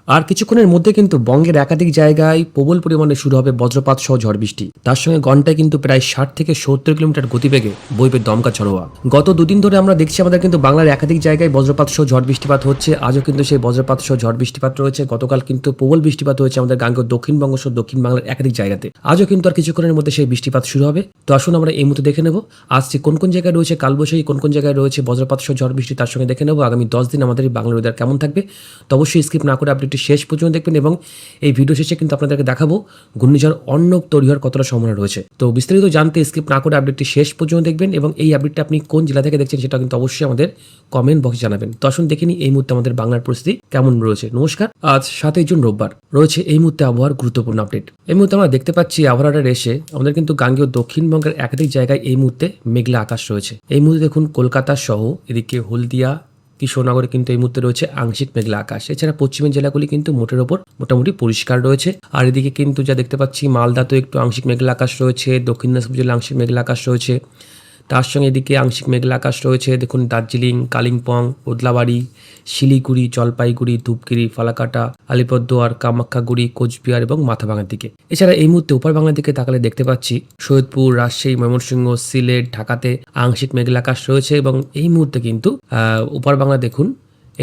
আর কিছুক্ষণের মধ্যে কিন্তু বঙ্গের একাধিক জায়গায় প্রবল পরিমাণে শুরু হবে বজ্রপাত সহ ঝড় বৃষ্টি। তার সঙ্গে ঘন্টায় কিন্তু প্রায় 60 থেকে 70 কিলোমিটার গতিবেগে বইবে দমকা ঝড়ো হাওয়া। গত দুদিন ধরে আমরা দেখছি আমাদের কিন্তু বাংলার একাধিক জায়গায় বজ্রপাত সহ ঝড় বৃষ্টিপাত হচ্ছে। আজও কিন্তু সেই বজ্রপাত সহ ঝড় বৃষ্টিপাত রয়েছে। গতকাল কিন্তু প্রবল বৃষ্টিপাত হয়েছে আমাদের গাঙ্গেয় দক্ষিণবঙ্গ সহ দক্ষিণ বাংলার একাধিক জায়গাতে। আজও কিন্তু আর কিছুক্ষণের মধ্যে সেই বৃষ্টিপাত শুরু হবে। তো আসুন আমরা এই মুহূর্তে দেখে নেব আজকে কোন কোন জায়গায় রয়েছে কালবৈশাখী, কোন কোন জায়গায় রয়েছে বজ্রপাত সহ ঝড় বৃষ্টি, তার সঙ্গে দেখে নেব আগামী 10 দিন আমাদের এই বাংলার ওয়েদার কেমন থাকবে। তো অবশ্যই স্কিপ না করে আপডেটটি শেষ পর্যন্ত দেখবেন এবং এই ভিডিও শেষে কিন্তু আপনাদেরকে দেখাবো ঘূর্ণিঝড় অর্ণব তৈরি হওয়ার কতটা সম্ভাবনা রয়েছে। তো বিস্তারিত জানতে স্কিপ না করে আপডেটটি শেষ পর্যন্ত দেখবেন এবং এই আপডেটটা আপনি কোন জেলা থেকে দেখছেন সেটা কিন্তু অবশ্যই আমাদের কমেন্ট বক্সে জানাবেন। তো আসুন দেখে নিই এই মুহূর্তে আমাদের বাংলার পরিস্থিতি কেমন রয়েছে। নমস্কার, আজ 7 জুন রোববার রয়েছে এই মুহূর্তে আবহাওয়ার গুরুত্বপূর্ণ আপডেট। এই মুহূর্তে আমরা দেখতে পাচ্ছি আবহাওয়ার এসে আমাদের কিন্তু গাঙ্গেয় দক্ষিণবঙ্গের একাধিক জায়গায় এই মুহূর্তে মেঘলা আকাশ রয়েছে। এই মুহূর্তে দেখুন কলকাতা সহ এদিকে হলদিয়া, কৃষ্ণনগরে কিন্তু এই মুহূর্তে রয়েছে আংশিক মেঘলা আকাশ। এছাড়া পশ্চিমের জেলাগুলি কিন্তু মোটের ওপর মোটামুটি পরিষ্কার রয়েছে। আর এদিকে কিন্তু যা দেখতে পাচ্ছি মালদাতে একটু আংশিক মেঘলা আকাশ রয়েছে, দক্ষিণ দিনাজপুর জেলা আংশিক মেঘলা আকাশ রয়েছে। তার সঙ্গে এদিকে আংশিক মেঘলা আকাশ রয়েছে দেখুন দার্জিলিং, কালিম্পং, ওদলাবাড়ি, শিলিগুড়ি, জলপাইগুড়ি, ধূপগুড়ি, ফালাকাটা, আলিপুরদুয়ার, কামাখ্যাগুড়ি, কোচবিহার এবং মাথাভাঙার দিকে। এছাড়া এই মুহূর্তে উপর বাংলার দিকে তাকালে দেখতে পাচ্ছি সৈয়দপুর, রাজশাহী, ময়মনসিংহ, সিলেট, ঢাকাতে আংশিক মেঘলা আকাশ রয়েছে এবং এই মুহূর্তে কিন্তু উপর বাংলা দেখুন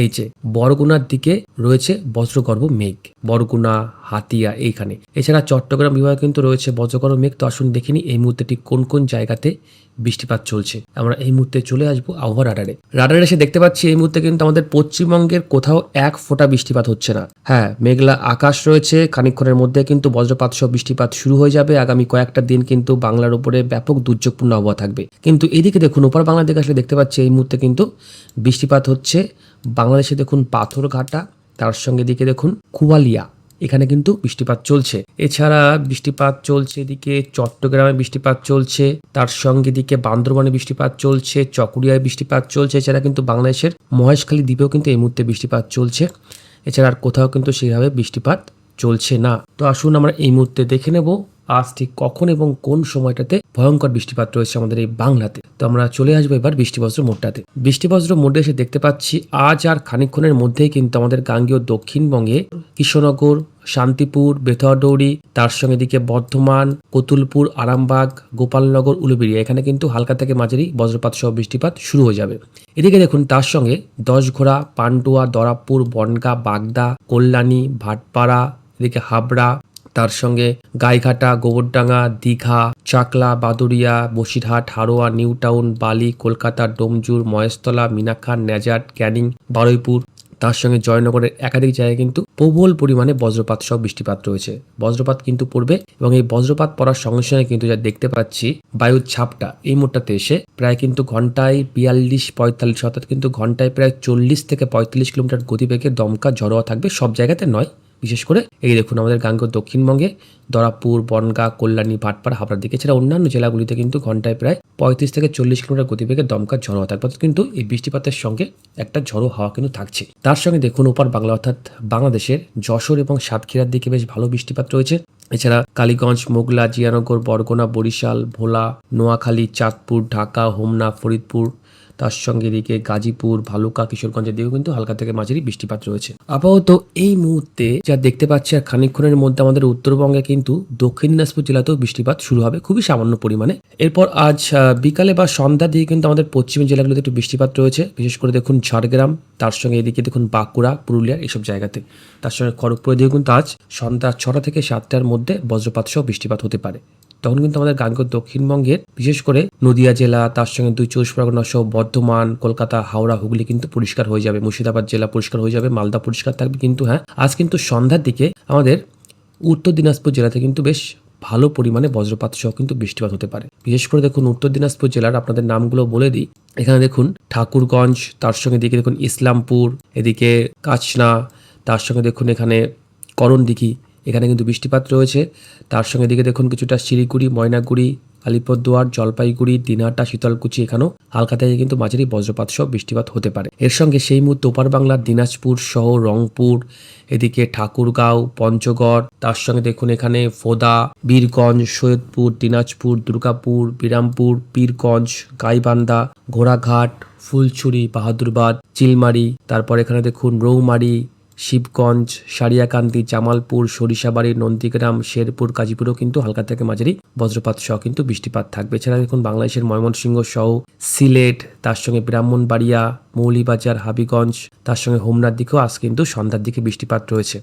এই যে বরগুনার দিকে রয়েছে বজ্রগর্ভ মেঘ, বরগুনা, হাতিয়া এইখানে। এছাড়া চট্টগ্রাম বিভাগে কিন্তু রয়েছে বজ্রগর্ভ মেঘ। তো আসুন দেখিনি এই মুহূর্তে ঠিক কোন কোন জায়গাতে বৃষ্টিপাত চলছে। আমরা এই মুহূর্তে চলে আসবো আবহাওয়া রাডারে এসে দেখতে পাচ্ছি এই মুহূর্তে কিন্তু আমাদের পশ্চিমবঙ্গের কোথাও এক ফোঁটা বৃষ্টিপাত হচ্ছে না। হ্যাঁ, মেঘলা আকাশ রয়েছে, খানিকক্ষণের মধ্যে কিন্তু বজ্রপাত সহ বৃষ্টিপাত শুরু হয়ে যাবে। আগামী কয়েকটা দিন কিন্তু বাংলার উপরে ব্যাপক দুর্যোগপূর্ণ আবহাওয়া থাকবে। কিন্তু এদিকে দেখুন উপর বাংলার দিকে আসলে দেখতে পাচ্ছি এই মুহূর্তে কিন্তু বৃষ্টিপাত হচ্ছে বাংলাদেশে। দেখুন পাথরঘাটা, তার সঙ্গে দিকে দেখুন কুয়ালিয়া, এখানে কিন্তু বৃষ্টিপাত চলছে। এছাড়া বৃষ্টিপাত চলছে এদিকে চট্টগ্রামে বৃষ্টিপাত চলছে, তার সঙ্গে দিকে বান্দরবানে বৃষ্টিপাত চলছে, চকরিয়ায় বৃষ্টিপাত চলছে। এছাড়া কিন্তু বাংলাদেশের মহেশখালী দ্বীপেও কিন্তু এই মুহূর্তে বৃষ্টিপাত চলছে। এছাড়া আর কোথাও কিন্তু সেইভাবে বৃষ্টিপাত চলছে না। তো আসুন আমরা এই মুহূর্তে দেখে নেব আজ ঠিক কখন এবং কোন সময়টাতে ভয়ঙ্কর বৃষ্টিপাত রয়েছে আমাদের এই বাংলাতে। তো আমরা চলে আসবো এবার বৃষ্টিবজ্র মোডটাতে। বৃষ্টিবজ্র মোডে এসে দেখতে পাচ্ছি আজ আর খানিকক্ষণের মধ্যেই কিন্তু আমাদের গাঙ্গেয় দক্ষিণবঙ্গে কৃষ্ণনগর, শান্তিপুর, বেথুয়াডৌড়ি, তার সঙ্গে দিকে বর্ধমান, কতুলপুর, আরামবাগ, গোপালনগর, উলুবেড়িয়া এখানে কিন্তু হালকা থেকে মাঝারি বজ্রপাত সহ বৃষ্টিপাত শুরু হয়ে যাবে। এদিকে দেখুন তার সঙ্গে দশঘোড়া, পান্ডুয়া, দরাবপুর, বনগাঁ, বাগদা, কল্যাণী, ভাটপাড়া, এদিকে হাবড়া, তার সঙ্গে গাইঘাটা, গোবরডাঙ্গা, দীঘা, চাকলা, বাদুড়িয়া, বসিরহাট, হারোয়া, নিউ টাউন, বালি, কলকাতা, ডোমজুর, মহেশতলা, মিনাখা, নেজাট, ক্যানিং, বারুইপুর, তার সঙ্গে জয়নগরের একাধিক জায়গায় কিন্তু প্রবল পরিমাণে বজ্রপাত সহ বৃষ্টিপাত রয়েছে। বজ্রপাত কিন্তু পড়বে এবং এই বজ্রপাত পড়ার সঙ্গে সঙ্গে কিন্তু যা দেখতে পাচ্ছি বায়ুর ঝাপটা এই মুহূর্তে এসে প্রায় কিন্তু ঘন্টায় 42-45 অর্থাৎ কিন্তু ঘন্টায় প্রায় 40 থেকে 45 কিলোমিটার গতিবেগে দমকা ঝড়ো থাকবে। সব জায়গাতে নয়, বিশেষ করে এই দেখুন আমাদের গাঙ্গেয় দক্ষিণবঙ্গে দরাবপুর, বনগাঁ, কল্যাণী, ভাটপাড়া, হাবড়ার দিকে। এছাড়া অন্যান্য জেলাগুলিতে কিন্তু ঘন্টায় প্রায় 35 থেকে 40 কিলোমিটার গতিবেগে দমকা ঝড়ো হাওয়া থাকবে। কিন্তু এই বৃষ্টিপাতের সঙ্গে একটা ঝড়ো হাওয়া কিন্তু থাকছে। তার সঙ্গে দেখুন ওপার বাংলা অর্থাৎ বাংলাদেশের যশোর এবং সাতক্ষীরার দিকে বেশ ভালো বৃষ্টিপাত রয়েছে। এছাড়া কালীগঞ্জ, মোগলা, জিয়ানগর, বরগুনা, বরিশাল, ভোলা, নোয়াখালী, চাঁদপুর, ঢাকা, হোমনা, ফরিদপুর, তার সঙ্গে এদিকে গাজীপুর, ভালুকা, কিশোরগঞ্জের দিকেও কিন্তু হালকা থেকে মাঝারি বৃষ্টিপাত রয়েছে। আপাতত এই মুহূর্তে যা দেখতে পাচ্ছি আর খানিকক্ষণের মধ্যে আমাদের উত্তরবঙ্গে কিন্তু দক্ষিণ দিনাজপুর জেলাতেও বৃষ্টিপাত শুরু হবে খুবই সামান্য পরিমাণে। এরপর আজ বিকালে বা সন্ধ্যার দিকে কিন্তু আমাদের পশ্চিমের জেলাগুলোতে একটু বৃষ্টিপাত রয়েছে, বিশেষ করে দেখুন ঝাড়গ্রাম, তার সঙ্গে এদিকে দেখুন বাঁকুড়া, পুরুলিয়া এইসব জায়গাতে। তার সঙ্গে খড়গপুরের দিকে কিন্তু আজ সন্ধ্যা 6টা থেকে 7টার মধ্যে বজ্রপাত সহ বৃষ্টিপাত হতে পারে। তখন কিন্তু আমাদের গাঙ্গেয় দক্ষিণবঙ্গের বিশেষ করে নদিয়া জেলা, তার সঙ্গে 2 পরগনা সহ বর্ধমান, কলকাতা, হাওড়া, হুগলি কিন্তু পরিষ্কার হয়ে যাবে। মুর্শিদাবাদ জেলা পরিষ্কার হয়ে যাবে, মালদা পরিষ্কার থাকবে। কিন্তু হ্যাঁ, আজ কিন্তু সন্ধ্যার দিকে আমাদের উত্তর দিনাজপুর জেলাতে কিন্তু বেশ ভালো পরিমাণে বজ্রপাত সহ কিন্তু বৃষ্টিপাত হতে পারে। বিশেষ করে দেখুন উত্তর দিনাজপুর জেলার আপনাদের নামগুলো বলে দিই। এখানে দেখুন ঠাকুরগঞ্জ, তার সঙ্গে দিকে দেখুন ইসলামপুর, এদিকে কাচনা, তার সঙ্গে দেখুন এখানে করণদিঘি, এখানে কিন্তু বৃষ্টিপাত রয়েছে। তার সঙ্গে দিকে দেখুন কিছুটা শিলিগুড়ি, ময়নাগুড়ি, আলিপুরদুয়ার, জলপাইগুড়ি, দিনহাটা, শীতলকুচি, এখানেও হালকা থেকে কিন্তু মাঝারি বজ্রপাত সহ বৃষ্টিপাত হতে পারে। এর সঙ্গে সেই মুহূর্তে ওপার বাংলার দিনাজপুর সহ রংপুর, এদিকে ঠাকুরগাঁও, পঞ্চগড়, তার সঙ্গে দেখুন এখানে ফোদা, বীরগঞ্জ, সৈয়দপুর, দিনাজপুর, দুর্গাপুর, বিরামপুর, পীরগঞ্জ, গাইবান্ধা, ঘোড়াঘাট, ফুলছড়ি, বাহাদুরবাদ, চিলমারি, তারপর এখানে দেখুন রৌমারি, শিবগঞ্জ, সারিয়াকান্দি, জামালপুর, সরিষাবাড়ি, নন্দীগ্রাম, শেরপুর, গাজীপুরেও কিন্তু হালকা থেকে মাঝারি বজ্রপাত সহ কিন্তু বৃষ্টিপাত থাকবে। এছাড়া দেখুন বাংলাদেশের ময়মনসিংহ সহ সিলেট, তার সঙ্গে ব্রাহ্মণবাড়িয়া, মৌলভীবাজার, হাবিগঞ্জ, তার সঙ্গে হোমনার দিকেও আজ কিন্তু সন্ধ্যার দিকে বৃষ্টিপাত রয়েছে।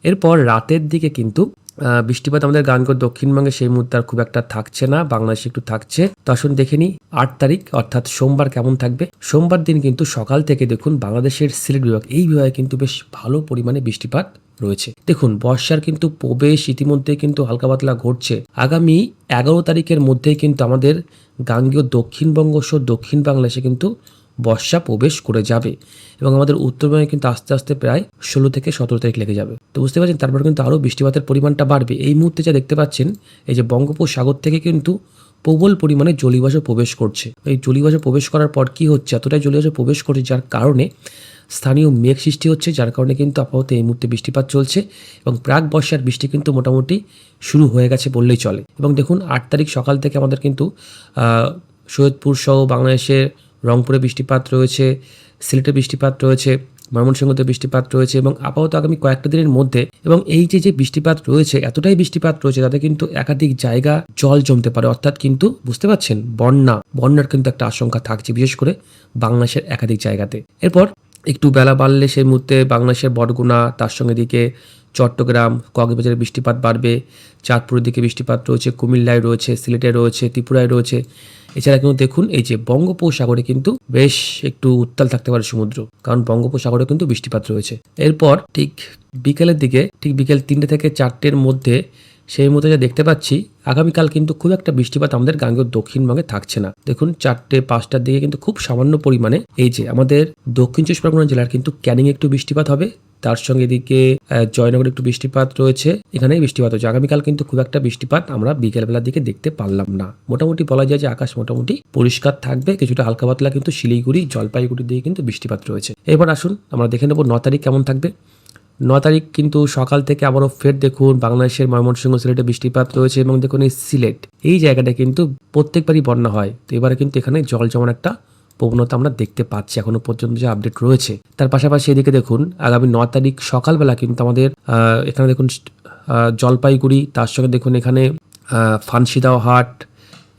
এরপর রাতের দিকে কিন্তু বৃষ্টিপাত আমাদের গাঙ্গেয় দক্ষিণবঙ্গে সেই মুহূর্তে আর খুব একটা থাকছে না, বাংলাদেশে একটু থাকছে। তো আসুন দেখে নিই 8 তারিখ অর্থাৎ সোমবার কেমন থাকবে। সোমবার দিন কিন্তু সকাল থেকে দেখুন বাংলাদেশের সিলেট বিভাগ, এই বিভাগে কিন্তু বেশ ভালো পরিমাণে বৃষ্টিপাত রয়েছে। দেখুন বর্ষার কিন্তু প্রবেশ ইতিমধ্যে কিন্তু হালকা পাতলা ঘটছে। আগামী 11 তারিখের মধ্যেই কিন্তু আমাদের গাঙ্গেয় দক্ষিণবঙ্গ সহ দক্ষিণ বাংলাদেশে কিন্তু বর্ষা প্রবেশ করে যাবে এবং আমাদের উত্তরবঙ্গে কিন্তু আস্তে আস্তে প্রায় 16 থেকে 17 তারিখ লেগে যাবে। তো বুঝতে পারছেন, তারপর কিন্তু আরও বৃষ্টিপাতের পরিমাণটা বাড়বে। এই মুহূর্তে যা দেখতে পাচ্ছেন, এই যে বঙ্গোপসাগর থেকে কিন্তু প্রবল পরিমাণে জলীয়বাষ্প প্রবেশ করছে। এই জলীয়বাষ্প প্রবেশ করার পর কি হচ্ছে, এতটাই জলীয়বাষ্প প্রবেশ করছে যার কারণে স্থানীয় মেঘ সৃষ্টি হচ্ছে, যার কারণে কিন্তু আপাতত এই মুহূর্তে বৃষ্টিপাত চলছে এবং প্রাক বর্ষার বৃষ্টি কিন্তু মোটামুটি শুরু হয়ে গেছে বললেই চলে। এবং দেখুন 8 তারিখ সকাল থেকে আমাদের কিন্তু সৈয়দপুর সহ বাংলাদেশের রংপুরে বৃষ্টিপাত রয়েছে, সিলেটে বৃষ্টিপাত রয়েছে, ময়মনসিংহতে বৃষ্টিপাত রয়েছে এবং আপাতত আগামী কয়েকটা দিনের মধ্যে এবং এই যে বৃষ্টিপাত রয়েছে, এতটাই বৃষ্টিপাত রয়েছে তাতে কিন্তু একাধিক জায়গা জল জমতে পারে, অর্থাৎ কিন্তু বুঝতে পারছেন বন্যার কিন্তু একটা আশঙ্কা থাকছে, বিশেষ করে বাংলাদেশের একাধিক জায়গাতে। এরপর একটু বেলা বাড়লে সেই মুহূর্তে বাংলাদেশের বরগুনা, তার সঙ্গে দিকে চট্টগ্রাম, কক্সবাজারে বৃষ্টিপাত বাড়বে, চাঁদপুরের দিকে বৃষ্টিপাত রয়েছে, কুমিল্লায় রয়েছে, সিলেটে রয়েছে, ত্রিপুরায় রয়েছে। এছাড়া কিন্তু দেখুন এই যে বঙ্গোপসাগরে কিন্তু বেশ একটু উত্তাল থাকতে পারে সমুদ্র, কারণ বঙ্গোপসাগরে কিন্তু বৃষ্টিপাত রয়েছে। এরপর ঠিক বিকেলের দিকে, ঠিক বিকেল 3টে থেকে 4টের মধ্যে সেই মতো যা দেখতে পাচ্ছি, আগামীকাল কিন্তু খুব একটা বৃষ্টিপাত আমাদের গাঙ্গেয় দক্ষিণবঙ্গে থাকছে না। দেখুন 4টে 5টার দিকে কিন্তু খুব সামান্য পরিমাণে এই যে আমাদের দক্ষিণ চব্বিশ পরগনা জেলার কিন্তু ক্যানিং একটু বৃষ্টিপাত হবে, তার সঙ্গে এদিকে জয়নগরে একটু বৃষ্টিপাত রয়েছে, এখানেই বৃষ্টিপাত হচ্ছে। আগামীকাল কিন্তু খুব একটা বৃষ্টিপাত আমরা বিকেলবেলার দিকে দেখতে পারলাম না। মোটামুটি বলা যায় যে আকাশ মোটামুটি পরিষ্কার থাকবে, কিছুটা হালকা পাতলা কিন্তু শিলিগুড়ি, জলপাইগুড়ির দিকে কিন্তু বৃষ্টিপাত রয়েছে। এবার আসুন আমরা দেখে নেব 9 তারিখ কেমন থাকবে। 9 তারিখ কিন্তু সকাল থেকে আবারও ফের দেখুন বাংলাদেশের ময়মনসিংহ, সিলেটে বৃষ্টিপাত রয়েছে এবং দেখুন এই সিলেট, এই জায়গাটা কিন্তু প্রত্যেকবারই বন্যা হয়, তো এবারে কিন্তু এখানে জল জমার একটা প্রবণতা আমরা দেখতে পাচ্ছি এখনো পর্যন্ত যে আপডেট রয়েছে। তার পাশাপাশি এদিকে দেখুন আগামী 9 তারিখ সকালবেলা কিন্তু আমাদের এখানে দেখুন জলপাইগুড়ি, তার সঙ্গে দেখুন এখানে ফানসিদাও হাট,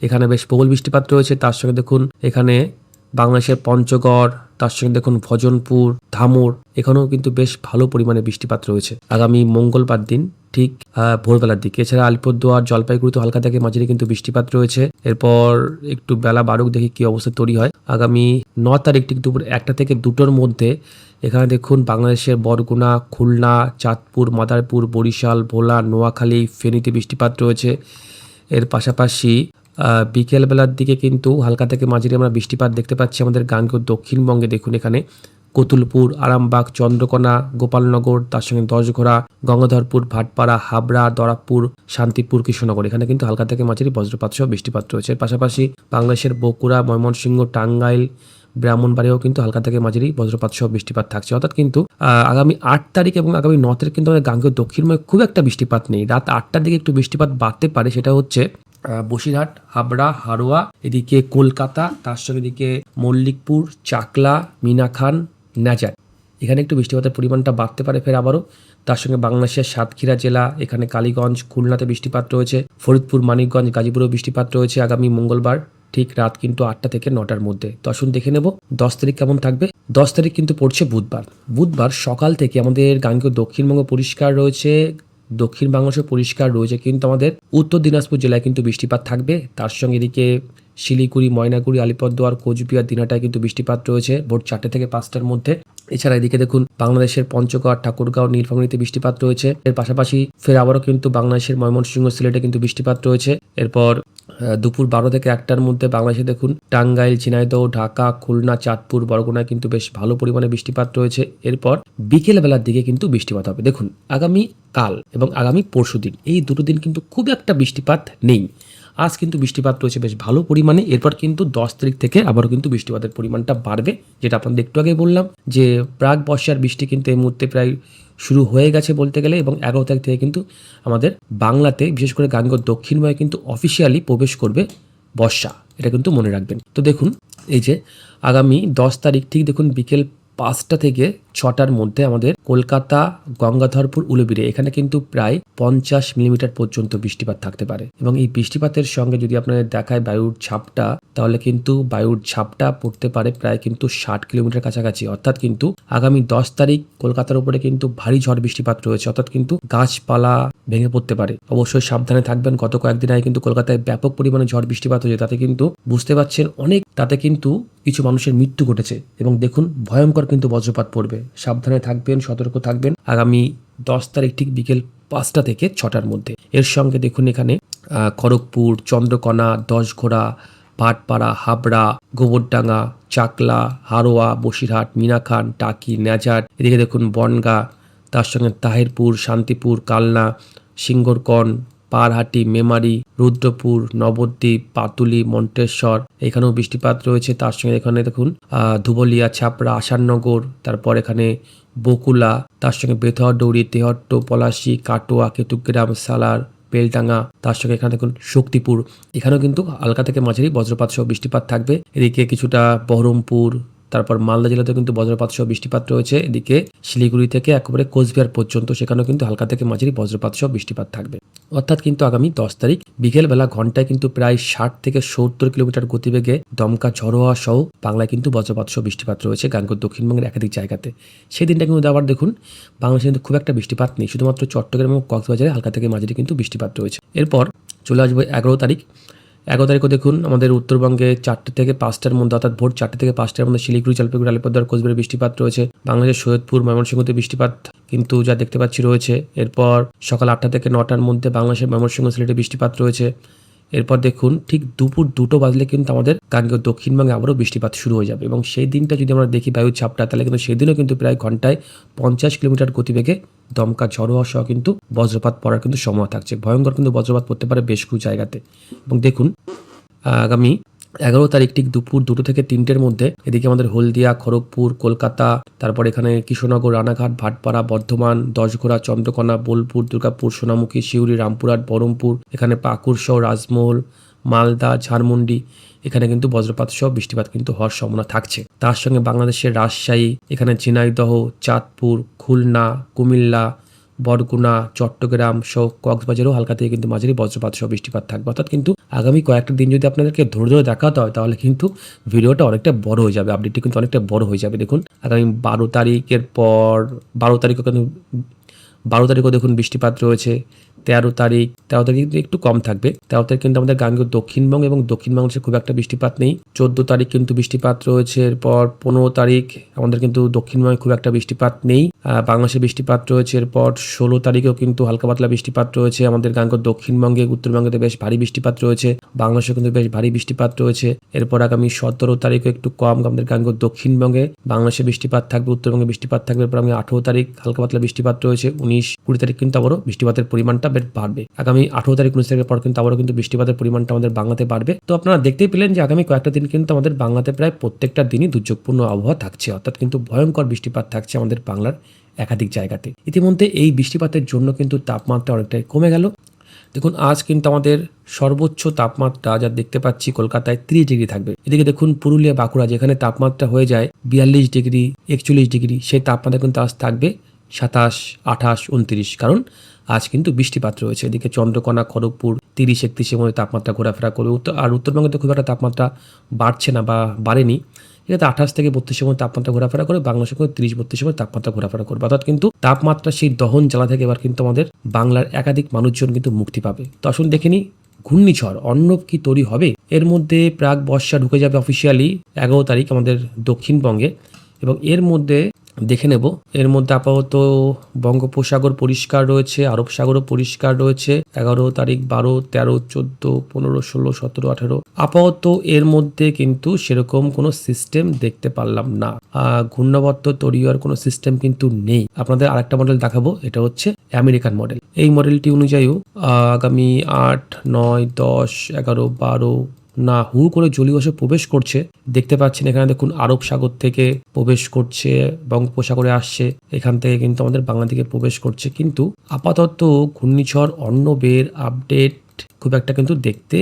এখানে বেশ প্রবল বৃষ্টিপাত রয়েছে। তার সঙ্গে দেখুন এখানে বাংলাদেশের পঞ্চগড়, তার সঙ্গে দেখুন ভজনপুর, ধামুর, এখানেও কিন্তু বেশ ভালো পরিমাণে বৃষ্টিপাত রয়েছে আগামী মঙ্গলবার দিন ঠিক ভোরবেলার দিকে। এছাড়া আলিপুরদুয়ার, জলপাইগুড়িতে হালকা থেকে মাঝারি কিন্তু বৃষ্টিপাত রয়েছে। এরপর একটু বেলা বাড়ুক, দেখি কি অবস্থা তৈরি হয়। আগামী 9 তারিখ ঠিক দুপুর 1টা থেকে 2টোর মধ্যে এখানে দেখুন বাংলাদেশের বরগুনা, খুলনা, চাঁদপুর, মাদারপুর, বরিশাল, ভোলা, নোয়াখালী, ফেনীতে বৃষ্টিপাত রয়েছে। এর পাশাপাশি বিকেলবেলার দিকে কিন্তু হালকা থেকে মাঝারি আমরা বৃষ্টিপাত দেখতে পাচ্ছি আমাদের গাঙ্গেয় দক্ষিণবঙ্গে। দেখুন এখানে কতুলপুর, আরামবাগ, চন্দ্রকোনা, গোপালনগর, তার সঙ্গে দশঘোড়া, গঙ্গাধরপুর, ভাটপাড়া, হাবড়া, দরাবপুর, শান্তিপুর, কৃষ্ণনগর, এখানে কিন্তু হালকা থেকে মাঝারি বজ্রপাত সহ বৃষ্টিপাত রয়েছে। এর পাশাপাশি বাংলাদেশের বগুড়া, ময়মনসিংহ, টাঙ্গাইল, ব্রাহ্মণবাড়িয়াও কিন্তু হালকা থেকে মাঝারি বজ্রপাত সহ বৃষ্টিপাত থাকছে। অর্থাৎ কিন্তু আগামী 8 তারিখ এবং আগামী 9 তারিখ কিন্তু আমাদের গাঙ্গেয় দক্ষিণবঙ্গে খুব একটা বৃষ্টিপাত নেই। রাত 8টার দিকে একটু বৃষ্টিপাত বাড়তে পারে, সেটা হচ্ছে বসিরহাট, হাবড়া, হারোয়া, এদিকে কলকাতা, তার সঙ্গে এদিকে মল্লিকপুর, চাকলা, মিনাখান, নাজার, এখানে একটু বৃষ্টিপাতের পরিমাণটা বাড়তে পারে ফের আবারও। তার সঙ্গে বাংলাদেশের সাতক্ষীরা জেলা, এখানে কালীগঞ্জ, খুলনাতে বৃষ্টিপাত রয়েছে, ফরিদপুর, মানিকগঞ্জ, গাজীপুরেও বৃষ্টিপাত রয়েছে আগামী মঙ্গলবার ঠিক রাত কিন্তু 8টা থেকে 9টার মধ্যে। তো আসুন দেখে নেব 10 তারিখ কেমন থাকবে। 10 তারিখ কিন্তু পড়ছে বুধবার সকাল থেকে আমাদের গাঙ্গেয় দক্ষিণবঙ্গ পরিষ্কার রয়েছে, দক্ষিণ বাংলাদেশও পরিষ্কার রয়েছে, কিন্তু আমাদের উত্তর দিনাজপুর জেলায় কিন্তু বৃষ্টিপাত থাকবে। তার সঙ্গে এদিকে শিলিগুড়ি, ময়নাগুড়ি, আলিপুরদুয়ার, কোচবিহার, দিনহাটায় কিন্তু বৃষ্টিপাত রয়েছে ভোর 4টে থেকে 5টার মধ্যে। এছাড়া এদিকে দেখুন বাংলাদেশের পঞ্চগড়, ঠাকুরগাঁও, নীলফামারীতে বৃষ্টিপাত রয়েছে। এর পাশাপাশি ফের আবারও কিন্তু বাংলাদেশের ময়মনসিংহ, সিলেটে কিন্তু বৃষ্টিপাত রয়েছে। এরপর দুপুর 12 থেকে 1টার মধ্যে বাংলাদেশে দেখুন টাঙ্গাইল, ঝিনাইদহ, ঢাকা, খুলনা, চাঁদপুর, বরগুনায় কিন্তু বেশ ভালো পরিমাণে বৃষ্টিপাত রয়েছে। এরপর বিকেল বেলার দিকে কিন্তু বৃষ্টিপাত হবে। দেখুন আগামী কাল এবং আগামী পরশুদিন, এই দুটো দিন কিন্তু খুব একটা বৃষ্টিপাত নেই। আজ কিন্তু বৃষ্টিপাত রয়েছে বেশ ভালো পরিমাণে। এরপর কিন্তু 10 তারিখ থেকে আবারও কিন্তু বৃষ্টিপাতের পরিমাণটা বাড়বে, যেটা আপনাদের একটু আগে বললাম যে প্রাক বর্ষার বৃষ্টি কিন্তু এই মুহূর্তে প্রায় শুরু হয়ে গেছে বলতে গেলে, এবং 11 তারিখ থেকে কিন্তু আমাদের বাংলাতে বিশেষ করে গাঙ্গেয় দক্ষিণবঙ্গে কিন্তু অফিসিয়ালি প্রবেশ করবে বর্ষা, এটা কিন্তু মনে রাখবেন। তো দেখুন এই যে আগামী 10 তারিখ ঠিক দেখুন বিকেল 5টা থেকে 6টার মধ্যে আমাদের কলকাতা, গঙ্গাধরপুর, উলুবেড়িয়া এখানে কিন্তু প্রায় 50 মিলিমিটার পর্যন্ত বৃষ্টিপাত থাকতে পারে। এবং এই বৃষ্টিপাতের সঙ্গে যদি আপনাদের দেখায় বায়ুর ঝাপটা, তাহলে কিন্তু বায়ুর ঝাপটা পড়তে পারে প্রায় কিন্তু 60 কিলোমিটার কাছাকাছি। অর্থাৎ কিন্তু আগামী 10 তারিখ কলকাতার উপরে কিন্তু ভারী ঝড় বৃষ্টিপাত রয়েছে। অর্থাৎ কিন্তু গাছপালা ভেঙে পড়তে পারে। অবশ্যই সাবধানে থাকবেন। গত কয়েকদিন আগে কিন্তু কলকাতায় ব্যাপক পরিমাণে ঝড় বৃষ্টিপাত হয়েছে। তাতে কিন্তু বুঝতে পারছেন তাতে কিন্তু কিছু মানুষের মৃত্যু ঘটেছে। এবং দেখুন ভয়ঙ্কর কিন্তু বজ্রপাত পড়বে। সাবধানে থাকবেন, সতর্ক থাকবেন আগামী 10 তারিখ ঠিক বিকেল 5টা থেকে 6টার মধ্যে। এর সঙ্গে দেখুন এখানে খড়গপুর, চন্দ্রকোনা, দশঘোড়া, ভাটপাড়া, হাবড়া, গোবরডাঙ্গা, চাকলা, হারোয়া, বসিরহাট, মিনাখান, টাকি, নেজার, এদিকে দেখুন বনগাঁ, তার সঙ্গে তাহিরপুর, শান্তিপুর, কালনা, সিঙ্গরকন, পারহাটি, মেমারি, রুদ্রপুর, নবদ্বীপ, পাতুলি, মন্টেশ্বর এখানেও বৃষ্টিপাত রয়েছে। তার সঙ্গে এখানে দেখুন ধুবলিয়া, ছাপড়া, আসাননগর, তারপর এখানে বকুলা, তার সঙ্গে বেথরডৌড়ি, তেহট্ট, পলাশী, কাটোয়া, কেতুগ্রাম, সালার, বেলডাঙ্গা, তার সঙ্গে এখানে দেখুন শক্তিপুর এখানেও কিন্তু হালকা থেকে মাঝারি বজ্রপাত সহ বৃষ্টিপাত থাকবে। এদিকে কিছুটা বহরমপুর, তারপর মালদা জেলাতেও কিন্তু বজ্রপাত সহ বৃষ্টিপাত রয়েছে। এদিকে শিলিগুড়ি থেকে একেবারে কোচবিহার পর্যন্ত সেখানেও কিন্তু হালকা থেকে মাঝারি বজ্রপাত সহ বৃষ্টিপাত থাকবে। অর্থাৎ কিন্তু আগামী 10 তারিখ বিকেলবেলা ঘন্টায় কিন্তু প্রায় 60 থেকে 70 কিলোমিটার গতিবেগে দমকা ঝড়ো হওয়া সহ বাংলায় কিন্তু বজ্রপাত সহ বৃষ্টিপাত রয়েছে গাঙ্গেয় দক্ষিণবঙ্গের একাধিক জায়গাতে। সেই দিনটা কিন্তু আবার দেখুন বাংলাদেশে কিন্তু খুব একটা বৃষ্টিপাত নেই, শুধুমাত্র চট্টগ্রাম এবং কক্সবাজারে হালকা থেকে মাঝারি কিন্তু বৃষ্টিপাত রয়েছে। এরপর চলে আসবে 11 তারিখ। 11 তারিখও দেখুন আমাদের উত্তরবঙ্গে 4টে থেকে 5টার মধ্যে, অর্থাৎ ভোর 4টে থেকে 5টার মধ্যে শিলিগুড়ি, জলপাইগুড়ি, আলিপুরদুয়ার, কোচবিহারে বৃষ্টিপাত রয়েছে। বাংলাদেশের সৈয়দপুর, ময়মনসিংহতে বৃষ্টিপাত কিন্তু যা দেখতে পাচ্ছি রয়েছে। এরপর সকাল 8টা থেকে 9টার মধ্যে বাংলাদেশের ময়মনসিংহ, সিলেটে বৃষ্টিপাত রয়েছে। এরপর দেখুন ঠিক দুপুর 2টো বাজলে কিন্তু আমাদের গাঙ্গেয় দক্ষিণবঙ্গে আবারও বৃষ্টিপাত শুরু হয়ে যাবে। এবং সেই দিনটা যদি আমরা দেখি বায়ুর চাপটা, তাহলে কিন্তু সেদিনও কিন্তু প্রায় ঘন্টায় 50 কিলোমিটার গতিবেগে দমকা ঝড়ো হওয়া সহ কিন্তু বজ্রপাত পড়ার কিন্তু সময় থাকছে। ভয়ঙ্কর কিন্তু বজ্রপাত পড়তে পারে বেশ কিছু জায়গাতে। এবং দেখুন আগামী 11 তারিখ ঠিক দুপুর 2টো থেকে 3টের মধ্যে এদিকে আমাদের হলদিয়া, খড়গপুর, কলকাতা, তারপর এখানে কৃষ্ণনগর, রানাঘাট, ভাটপাড়া, বর্ধমান, দশঘোড়া, চন্দ্রকোনা, বোলপুর, দুর্গাপুর, সোনামুখী, সিউড়ি, রামপুরহাট, বহরমপুর, এখানে পাকুড় সহ রাজমহল, মালদা, ঝাড়মুন্ডি এখানে কিন্তু বজ্রপাত সহ বৃষ্টিপাত কিন্তু হওয়ার সম্ভাবনা থাকছে। তার সঙ্গে বাংলাদেশের রাজশাহী, এখানে ঝিনাইদহ, চাঁদপুর, খুলনা, কুমিল্লা, বরগুনা, চট্টগ্রাম সহ কক্সবাজারেও হালকা থেকে কিন্তু মাঝারি বজ্রপাত সহ বৃষ্টিপাত থাকবে। অর্থাৎ কিন্তু আগামী কয়েকটা দিন যদি আপনাদেরকে ধরে ধরে দেখাতে হয়, তাহলে কিন্তু ভিডিওটা অনেকটা বড় হয়ে যাবে, আপডেটটি কিন্তু অনেকটা বড় হয়ে যাবে। দেখুন আগামী 12 তারিখের পর 12 তারিখও কিন্তু 12 তারিখও দেখুন বৃষ্টিপাত রয়েছে। 13 তারিখ কিন্তু একটু কম থাকবে। 13 তারিখ কিন্তু আমাদের গাঙ্গেয় দক্ষিণবঙ্গ এবং দক্ষিণ বাংলাদেশে খুব একটা বৃষ্টিপাত নেই। 14 তারিখ কিন্তু বৃষ্টিপাত রয়েছে। এরপর 15 তারিখ আমাদের কিন্তু দক্ষিণবঙ্গে খুব একটা বৃষ্টিপাত নেই, বাংলাদেশে বৃষ্টিপাত রয়েছে। এরপর 16 তারিখেও কিন্তু হালকা পাতলা বৃষ্টিপাত রয়েছে আমাদের গাঙ্গেয় দক্ষিণবঙ্গে, উত্তরবঙ্গে বেশ ভারী বৃষ্টিপাত রয়েছে, বাংলাদেশে কিন্তু বেশ ভারী বৃষ্টিপাত রয়েছে। এরপর আগামী 17 তারিখও একটু কম আমাদের গাঙ্গেয় দক্ষিণবঙ্গে, বাংলাদেশে বৃষ্টিপাত থাকবে, উত্তরবঙ্গে বৃষ্টিপাত থাকবে। এরপর আমি 18 তারিখ হালকা পাতলা বৃষ্টিপাত রয়েছে। 19, 20 তারিখ কিন্তু আবারও বৃষ্টিপাতের পরিমাণটা বেশ বাড়বে। আগামী 18 তারিখ 19 তারিখের পর কিন্তু আবারও কিন্তু বৃষ্টিপাতের পরিমাণটা আমাদের বাংলাতে বাড়বে। তো আপনারা দেখতেই পেলেন যে আগামী কয়েকটা দিন কিন্তু আমাদের বাংলাতে প্রায় প্রত্যেকটা দিনই দুর্যোগপূর্ণ আবহাওয়া থাকছে, অর্থাৎ কিন্তু ভয়ঙ্কর বৃষ্টিপাত থাকছে আমাদের বাংলার একাধিক জায়গাতে। ইতিমধ্যে এই বৃষ্টিপাতের জন্য কিন্তু তাপমাত্রা অনেকটাই কমে গেল। দেখুন আজ কিন্তু আমাদের সর্বোচ্চ তাপমাত্রা যা দেখতে পাচ্ছি কলকাতায় 30 ডিগ্রি থাকবে। এদিকে দেখুন পুরুলিয়া, বাঁকুড়া যেখানে তাপমাত্রা হয়ে যায় 42 ডিগ্রি, 41 ডিগ্রি, সেই তাপমাত্রা কিন্তু আজ থাকবে 27, 28, 29, কারণ আজ কিন্তু বৃষ্টিপাত রয়েছে। এদিকে চন্দ্রকোনা, খড়গপুর 30, 31-এর মধ্যে তাপমাত্রা ঘোরাফেরা করবে। আর উত্তরবঙ্গে তো খুব একটা তাপমাত্রা বাড়ছে না বা বাড়েনি, এটাতে 28 থেকে 32-এর মধ্যে তাপমাত্রা ঘোরাফেরা করে, বাংলাদেশে 30, 32-এর মধ্যে তাপমাত্রা ঘোরাফেরা করবে। অর্থাৎ কিন্তু তাপমাত্রা সেই দহন জ্বালা থেকে এবার কিন্তু আমাদের বাংলার একাধিক মানুষজন কিন্তু মুক্তি পাবে। তো আসুন দেখে নিই ঘূর্ণিঝড় অর্ণব কি তৈরি হবে। এর মধ্যে প্রাক বর্ষা ঢুকে যাবে অফিসিয়ালি 11 তারিখ আমাদের দক্ষিণবঙ্গে। এবং এর মধ্যে দেখে নেব, এর মধ্যে আপাতত বঙ্গোপসাগর পরিষ্কার রয়েছে, আরব সাগরও পরিষ্কার রয়েছে। 11 তারিখ, 12, 13, 14, 15, 16, 17, 18 আপাতত এর মধ্যে কিন্তু সেরকম কোনো সিস্টেম দেখতে পারলাম না। ঘূর্ণাবর্ত তৈরি হওয়ার কোনো সিস্টেম কিন্তু নেই। আপনাদের আরেকটা মডেল দেখাবো, এটা হচ্ছে আমেরিকান মডেল। এই মডেলটি অনুযায়ীও আগামী 8, 9, 10, 11, 12 না হু করে জলীয়বাষ্প প্রবেশ করছে। দেখতে পাচ্ছেন এখানে দেখুন আরব সাগর থেকে প্রবেশ করছে, বঙ্গোপসাগরে আসছে, এখান থেকে কিন্তু আমাদের বাংলা দিকে প্রবেশ করছে। কিন্তু আপাতত ঘূর্ণিঝড় অর্ণবের আপডেট খুব একটা কিন্তু দেখতে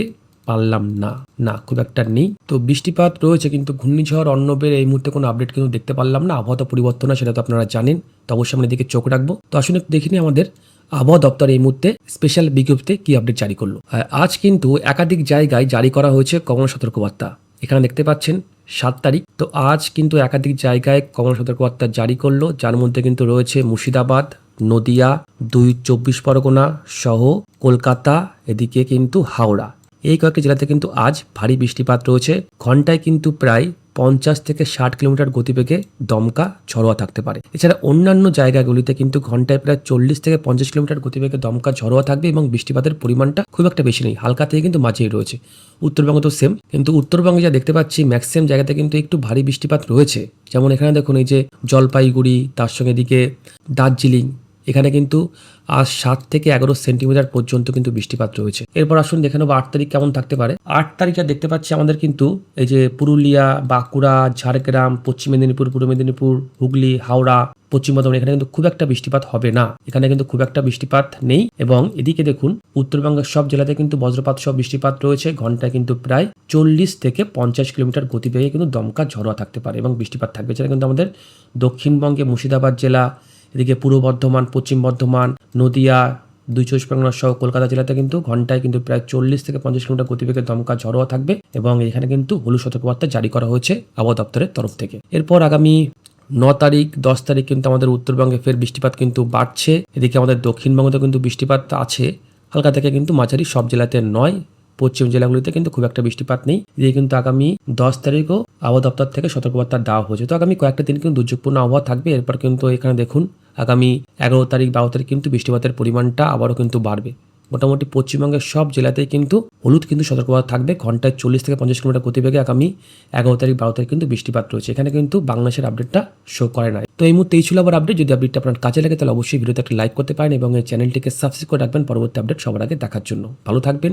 পারলাম না। না, খুব একটা নেই। তো বৃষ্টিপাত রয়েছে, কিন্তু ঘূর্ণিঝড় অর্ণবের এই মুহূর্তে কোনো আপডেট কিন্তু দেখতে পারলাম না। আবহাওয়া তো পরিবর্তন হয়, সেটা তো আপনারা জানেন। তো অবশ্যই আমরা এদিকে চোখ রাখবো। তো আসুন একটু দেখে নিই আমাদের আবহাওয়া দপ্তর এই মুহূর্তে স্পেশাল বিজ্ঞপ্তিতে কি আপডেট জারি করলো। আজ কিন্তু একাধিক জায়গায় জারি করা হয়েছে কমলা সতর্কবার্তা। এখানে দেখতে পাচ্ছেন 7 তারিখ। তো আজ কিন্তু একাধিক জায়গায় কমলা সতর্কবার্তা জারি করলো, যার মধ্যে কিন্তু রয়েছে মুর্শিদাবাদ, নদিয়া, 2 24 পরগনা সহ কলকাতা, এদিকে কিন্তু হাওড়া। এই কয়েকটি জেলাতে কিন্তু আজ ভারী বৃষ্টিপাত রয়েছে। ঘন্টায় কিন্তু প্রায় 50 থেকে 60 কিলোমিটার গতিবেগে দমকা ঝড়োয়া থাকতে পারে। এছাড়া অন্যান্য জায়গাগুলিতে কিন্তু ঘন্টায় প্রায় 40 থেকে 50 কিলোমিটার গতিবেগে দমকা ঝড়োয়া থাকবে এবং বৃষ্টিপাতের পরিমাণটা খুব একটা বেশি নেই, হালকা থেকে কিন্তু মাঝেই রয়েছে। উত্তরবঙ্গ তো সেম, কিন্তু উত্তরবঙ্গে যা দেখতে পাচ্ছি ম্যাক্সিমাম জায়গাতে কিন্তু একটু ভারী বৃষ্টিপাত রয়েছে। যেমন এখানে দেখুন, এই যে জলপাইগুড়ি, তার সঙ্গে এদিকে দার্জিলিং, এখানে কিন্তু আজ 7 থেকে 11 সেন্টিমিটার পর্যন্ত কিন্তু বৃষ্টিপাত রয়েছে। এরপর আসুন দেখে নেবো 8 তারিখ কেমন থাকতে পারে। 8 তারিখে দেখতে পাচ্ছি আমাদের কিন্তু এই যে পুরুলিয়া, বাঁকুড়া, ঝাড়গ্রাম, পশ্চিম মেদিনীপুর, পূর্ব মেদিনীপুর, হুগলি, হাওড়া, পশ্চিম বর্ধমান, এখানে কিন্তু খুব একটা বৃষ্টিপাত হবে না। এখানে কিন্তু খুব একটা বৃষ্টিপাত নেই। এবং এদিকে দেখুন উত্তরবঙ্গের সব জেলাতে কিন্তু বজ্রপাত সহ বৃষ্টিপাত রয়েছে। ঘন্টায় কিন্তু প্রায় 40 থেকে 50 কিলোমিটার গতিবেগে কিন্তু দমকা ঝড়োয়া থাকতে পারে এবং বৃষ্টিপাত থাকবে। এছাড়া কিন্তু আমাদের দক্ষিণবঙ্গে মুর্শিদাবাদ জেলা, এদিকে পূর্ব বর্ধমান, পশ্চিম বর্ধমান, নদিয়া, 2 24 পরগনা সহ কলকাতা জেলাতে কিন্তু ঘন্টায় কিন্তু প্রায় 40 থেকে 50 কিলোমিটার গতিবেগে দমকা ঝড়োয়া থাকবে এবং এখানে কিন্তু হলুদ সতর্কবার্তা জারি করা হয়েছে আবহাওয়া দপ্তরের তরফ থেকে। এরপর আগামী 9 তারিখ 10 তারিখ কিন্তু আমাদের উত্তরবঙ্গে ফের বৃষ্টিপাত কিন্তু বাড়ছে। এদিকে আমাদের দক্ষিণবঙ্গেও কিন্তু বৃষ্টিপাত আছে, হালকা থেকে কিন্তু মাঝারি, সব জেলাতে নয়। পশ্চিম জেলাগুলিতে কিন্তু খুব একটা বৃষ্টিপাত নেই। এদিকে কিন্তু আগামী 10 তারিখও আবহাওয়া দপ্তর থেকে সতর্কবার্তা দেওয়া হয়েছে। তো আগামী কয়েকটা দিন কিন্তু দুর্যোগপূর্ণ আবহাওয়া থাকবে। এরপর কিন্তু এখানে দেখুন আগামী 11 তারিখ 12 তারিখ কিন্তু বৃষ্টিপাতের পরিমাণটা আবারও কিন্তু বাড়বে। মোটামুটি পশ্চিমবঙ্গের সব জেলাতেই কিন্তু হলুদ কিন্তু সতর্কবার্তা থাকবে। ঘন্টায় 40 থেকে 50 কিলোমিটার গতিবেগে আগামী 11 তারিখ 12 তারিখ কিন্তু বৃষ্টিপাত রয়েছে। এখানে কিন্তু বাংলাদেশের আপডেটটা শো করে নাই। তো এই মুহূর্তে এই ছিল আবার আপডেট। যদি আপডেটটা আপনার কাজে লাগে তাহলে অবশ্যই ভিডিওতে একটা লাইক করতে পারেন এবং এই চ্যানেলটিকে সাবস্ক্রাইব করে রাখবেন পরবর্তী আপডেট সবার আগে দেখার জন্য। ভালো থাকবেন।